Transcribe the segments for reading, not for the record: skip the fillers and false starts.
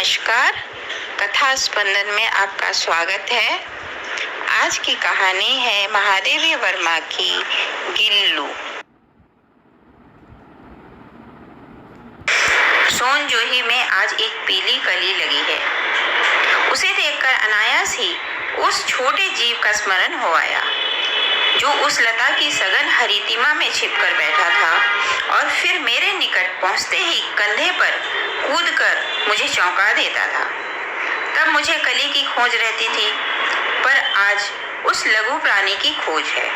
नमस्कार, कथा स्पंदन में आपका स्वागत है। आज की कहानी है महादेवी वर्मा की गिल्लू। सोनजोही में आज एक पीली कली लगी है। उसे देखकर अनायास ही उस छोटे जीव का स्मरण हो आया जो उस लता की सघन हरितिमा में छिपकर बैठा था और फिर मेरे निकट पहुंचते ही कंधे पर कूदकर मुझे चौंका देता था। तब मुझे कली की खोज रहती थी, पर आज उस लघु प्राणी की खोज है।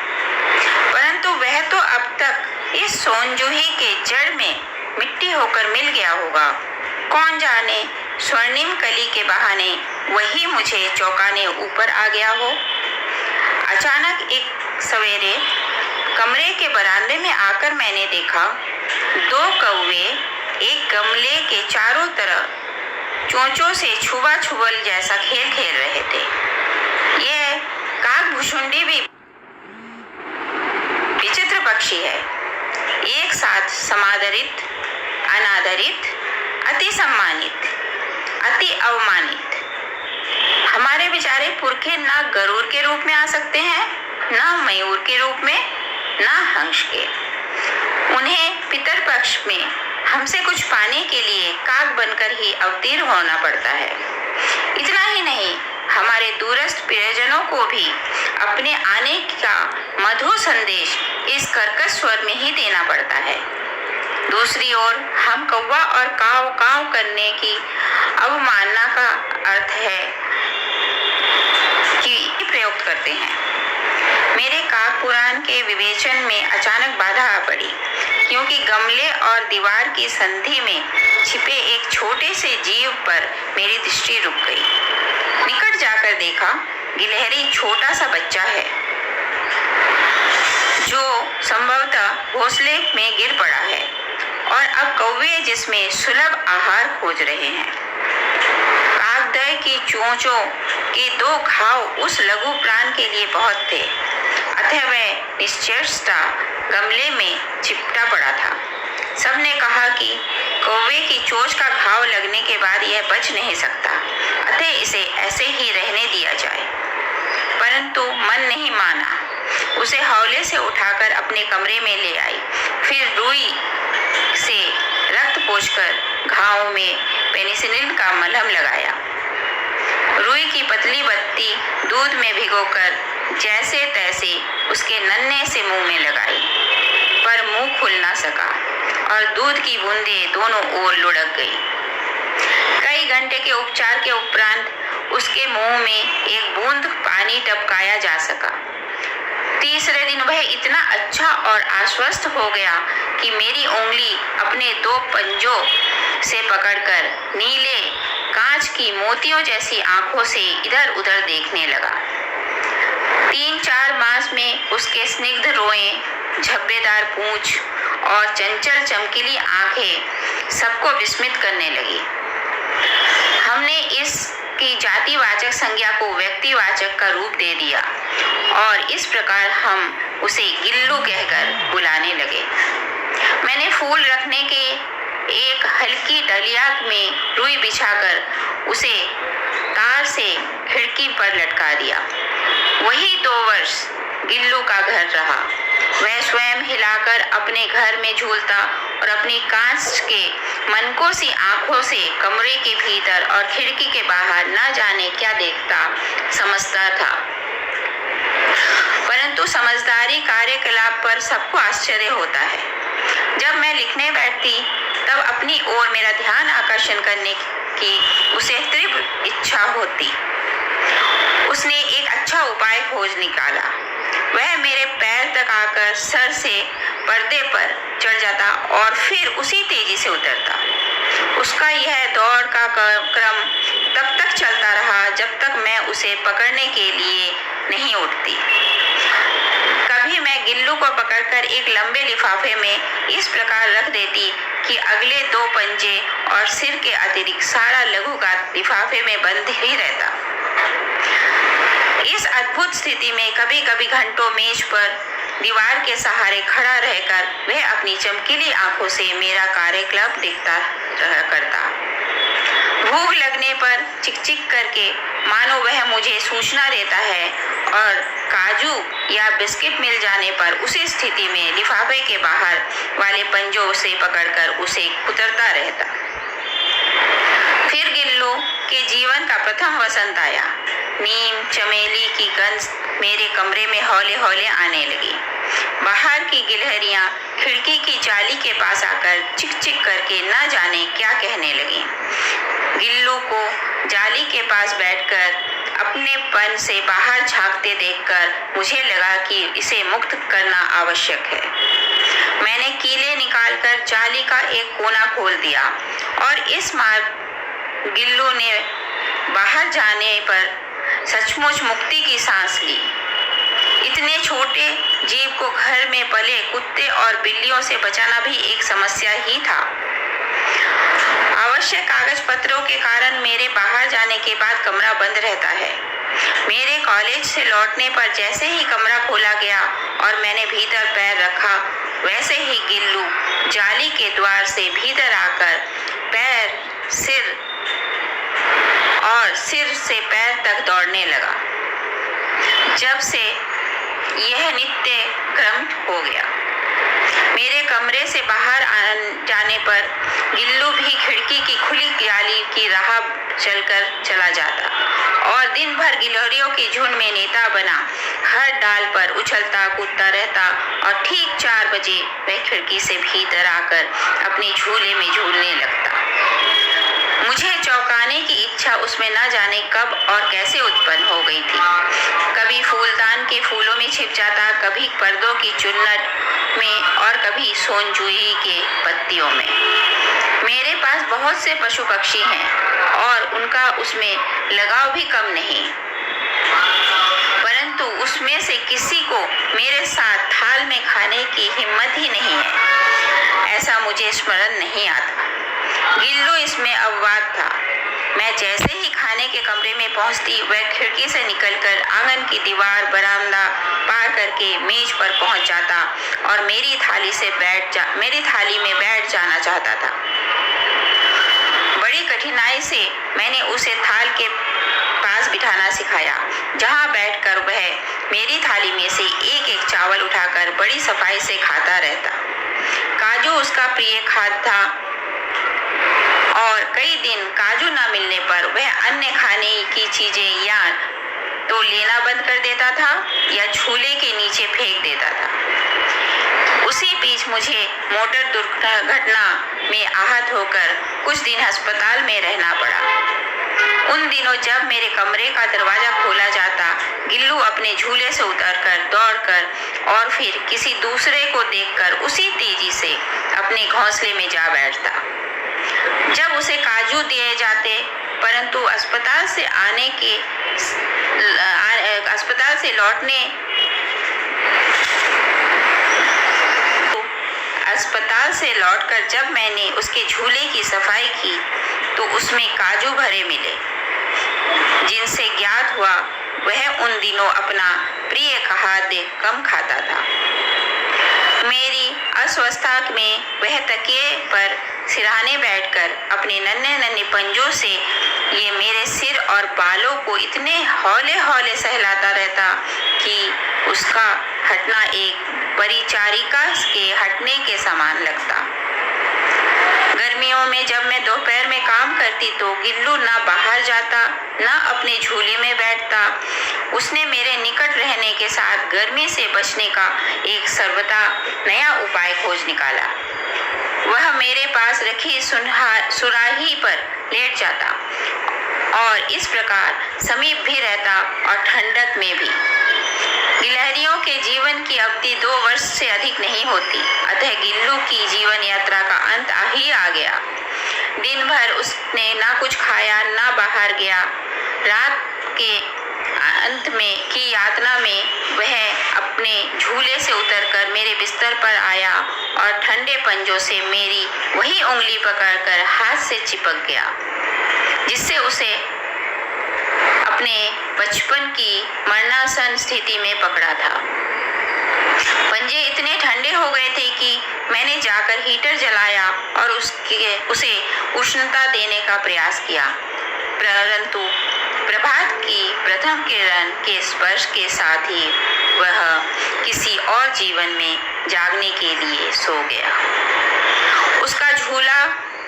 परंतु वह तो अब तक इस सोनजोही के जड़ में मिट्टी होकर मिल गया होगा। कौन जाने स्वर्णिम कली के बहाने वही मुझे चौंकाने ऊपर आ गया हो। अचानक एक सवेरे कमरे के बरामदे में आकर मैंने देखा 2 कौवे एक गमले के चारों तरफ चोंचों से छुआ छुअल जैसा खेल खेल रहे थे। यह काकभुसुंडी भी विचित्र पक्षी है, एक साथ समादरित, अनादरित, अति सम्मानित, अति अवमानित। हमारे बेचारे पुरखे ना गरुड़ के रूप में आ सकते हैं, ना मयूर के रूप में, ना हंस के। उन्हें पितरपक्ष में हमसे कुछ पाने के लिए काक बनकर ही अवतीर्ण होना पड़ता है। इतना ही नहीं, हमारे दूरस्थ प्रियजनों को भी अपने आने का मधुर संदेश इस कर्कश स्वर में ही देना पड़ता है। दूसरी ओर हम कौवा और काव काव करने की अवमानना का अर्थ है कि प्रयोग करते हैं। मेरे काक पुराण के विवेचन में अचानक बाधा आ पड़ी, क्योंकि गमले और दीवार की संधि में छिपे एक छोटे से जीव पर मेरी दृष्टि रुक गई। निकट जाकर देखा, गिलहरी छोटा सा बच्चा है जो संभवतः घोंसले में गिर पड़ा है और अब कौवे जिसमें सुलभ आहार खोज रहे हैं। काकदय की चोंचों के 2 घाव उस लघु प्राण के लिए बहुत थे, अतः वह निश्चेष्टा गमले में चिपटा पड़ा था। सबने कहा कि कौवे की चोंच का घाव लगने के बाद यह बच नहीं सकता, अतः इसे ऐसे ही रहने दिया जाए। परंतु मन नहीं माना। उसे हौले से उठाकर अपने कमरे में ले आई, फिर रुई से रक्त पोंछकर घाव में पेनिसिलिन का मलहम लगाया। रुई की पतली बत्ती दूध में भिगोकर जैसे तैसे उसके नन्हे से मुंह में लगाई, पर मुंह खुल ना सका और दूध की बूंदें दोनों ओर लुढ़क गई। कई घंटे के उपचार के उपरांत उसके मुंह में एक बूंद पानी टपकाया जा सका। तीसरे दिन वह इतना अच्छा और आश्वस्त हो गया कि मेरी उंगली अपने 2 पंजों से पकड़कर नीले कांच की मोतियों जैसी आंखों से इधर उधर देखने लगा। 3-4 मास में उसके स्निग्ध रोएं, झब्बेदार पूंछ और चंचल चमकीली आंखें सबको विस्मित करने लगी। हमने इसकी जातिवाचक संज्ञा को व्यक्तिवाचक का रूप दे दिया और इस प्रकार हम उसे गिल्लू कहकर बुलाने लगे। मैंने फूल रखने के एक हल्की डलिया में रुई बिछाकर उसे तार से खिड़की पर लटका दिया। वही 2 वर्ष गिल्लू का घर रहा। वह स्वयं हिलाकर अपने घर में झूलता और अपनी कांच के मनकों सी आंखों से कमरे के भीतर और खिड़की के बाहर न जाने क्या देखता समझता था। परंतु समझदारी कार्यकलाप पर सबको आश्चर्य होता है। जब मैं लिखने बैठती तब अपनी ओर मेरा ध्यान आकर्षण करने की उसे तीव्र इच्छा होती। उसने एक अच्छा उपाय खोज निकाला। वह मेरे पैर तक आकर सर से पर्दे पर चढ़ जाता और फिर उसी तेजी से उतरता। उसका यह दौड़ का क्रम तब तक चलता रहा जब तक मैं उसे पकड़ने के लिए नहीं उठती। कभी मैं गिल्लू को पकड़कर एक लंबे लिफाफे में इस प्रकार रख देती कि अगले 2 पंजे और सिर के अतिरिक्त सारा लघुगात लिफाफे में बंद ही रहता। इस अद्भुत स्थिति में कभी कभी घंटों मेज पर दीवार के सहारे खड़ा रहकर वह अपनी चमकीली आंखों से मेरा कार्यकलाप देखता रहा करता। भूख लगने पर चिक-चिक करके मानो वह मुझे सूचना देता है और काजू या बिस्किट मिल जाने पर उसी स्थिति में लिफाफे के बाहर वाले पंजों से पकड़कर उसे कुतरता रहता। फिर गिल्लू के जीवन का प्रथम वसंत आया। नीम चमेली की गंध मेरे कमरे में हौले हौले आने लगी। बाहर की गिलहरियां खिड़की की जाली के पास आकर चिक चिक करके न जाने क्या कहने लगी। गिल्लू को जाली के पास बैठकर अपनेपन से बाहर झांकते देखकर मुझे लगा कि इसे मुक्त करना आवश्यक है। मैंने कीले निकालकर जाली का एक कोना खोल दिया और इस मार्ग गिल्लू ने बाहर जाने पर सचमुच मुक्ति की सांस ली। इतने छोटे जीव को घर में पले कुत्ते और बिल्लियों से बचाना भी एक समस्या ही था। आवश्यक कागज पत्रों के कारण मेरे बाहर जाने के बाद कमरा बंद रहता है। मेरे कॉलेज से लौटने पर जैसे ही कमरा खोला गया और मैंने भीतर पैर रखा, वैसे ही गिल्लू जाली के द्वार से भीतर आकर पैर सिर और सिर से पैर तक दौड़ने लगा। जब से यह नित्य क्रम हो गया। मेरे कमरे से बाहर जाने पर गिल्लू भी खिड़की की खुली जाली की राह चलकर चला जाता और दिन भर गिलहरियों के झुंड में नेता बना हर डाल पर उछलता कूदता रहता और ठीक 4 बजे वह खिड़की से भीतर आकर अपने झूले में झूलने लगता। मुझे चौंकाने की इच्छा उसमें न जाने कब और कैसे उत्पन्न हो गई थी। कभी फूलदान के फूलों में छिप जाता, कभी पर्दों की चुन्नट में और कभी सोनजूही के पत्तियों में। मेरे पास बहुत से पशु पक्षी हैं और उनका उसमें लगाव भी कम नहीं, परंतु उसमें से किसी को मेरे साथ थाल में खाने की हिम्मत ही नहीं है, ऐसा मुझे स्मरण नहीं आता। गिल्लू इसमें अपवाद था। मैं जैसे ही खाने के कमरे में पहुंचती, वह खिड़की से निकलकर आंगन की दीवार बरामदा पार करके मेज पर पहुंच जाता और मेरी थाली में बैठ जाना चाहता था। बड़ी कठिनाई से मैंने उसे थाल के पास बिठाना सिखाया, जहां बैठकर वह मेरी थाली में से एक-एक चावल उठाकर बड़ी सफाई से खाता रहता। काजू उसका प्रिय खाद्य था और कई दिन काजू न मिलने पर वह अन्य खाने की चीजें या तो लेना बंद कर देता था या झूले के नीचे फेंक देता था। उसी बीच मुझे मोटर दुर्घटना में आहत होकर कुछ दिन अस्पताल में रहना पड़ा। उन दिनों जब मेरे कमरे का दरवाजा खोला जाता, गिल्लू अपने झूले से उतरकर, दौड़कर और फिर किसी दूसरे को देखकर उसी तेजी से अपने घोंसले में जा बैठता। जब उसे काजू दिए जाते, परंतु अस्पताल से लौटकर जब मैंने उसके झूले की सफाई की तो उसमें काजू भरे मिले, जिनसे ज्ञात हुआ वह उन दिनों अपना प्रिय खाद्य कम खाता था। मेरी अस्वस्थता में वह तकिए पर सिरहाने बैठकर अपने नन्हे पंजों से ये मेरे सिर और बालों को इतने हौले हौले सहलाता रहता कि उसका हटना एक परिचारिका के हटने के समान लगता। गर्मियों में जब मैं दोपहर में काम करती तो गिल्लू ना बाहर जाता, ना अपने झूले में बैठता। उसने मेरे निकट रहने के साथ गर्मी से बचने का एक सर्वथा नया उपाय खोज निकाला। वह मेरे पास रखी सुराही पर लेट जाता और इस प्रकार समीप भी रहता और ठंडक में भी। गिलहरियों के जीवन की अवधि 2 वर्ष से अधिक नहीं होती, अतः गिल्लू की जीवन यात्रा का अंत ही आ गया। दिन भर उसने ना कुछ खाया, ना बाहर गया। रात के अंत में की यातना में वह अपने झूले से उतरकर मेरे बिस्तर पर आया और ठंडे पंजों से मेरी वही उंगली पकड़कर हाथ से चिपक गया, जिससे उसे अपने बचपन की मरणासन स्थिति में पकड़ा था। पंजे इतने ठंडे हो गए थे कि मैंने जाकर हीटर जलाया और उसे उष्णता देने का प्रयास किया, परंतु प्रभात की प्रथम किरण के स्पर्श के साथ ही वह किसी और जीवन में जागने के लिए सो गया। उसका झूला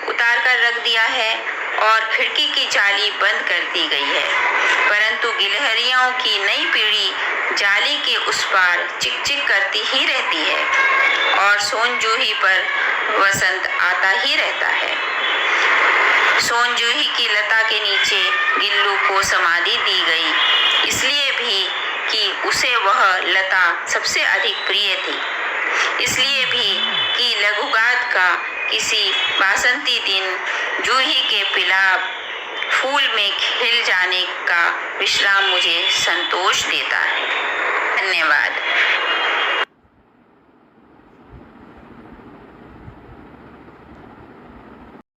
उतार कर रख दिया है और खिड़की की जाली बंद कर दी गई है, परंतु गिलहरियों की नई पीढ़ी जाली के उस पार चिक-चिक करती ही रहती है और सोनजूही पर वसंत आता ही रहता है। सोनजूही की लता के नीचे गिल्लू को समाधि दी गई, इसलिए भी कि उसे वह लता सबसे अधिक प्रिय थी, इसलिए भी कि लघुगाद का किसी बासंती दिन जूही के पिलाब फूल में खिल जाने का विश्राम मुझे संतोष देता है। धन्यवाद।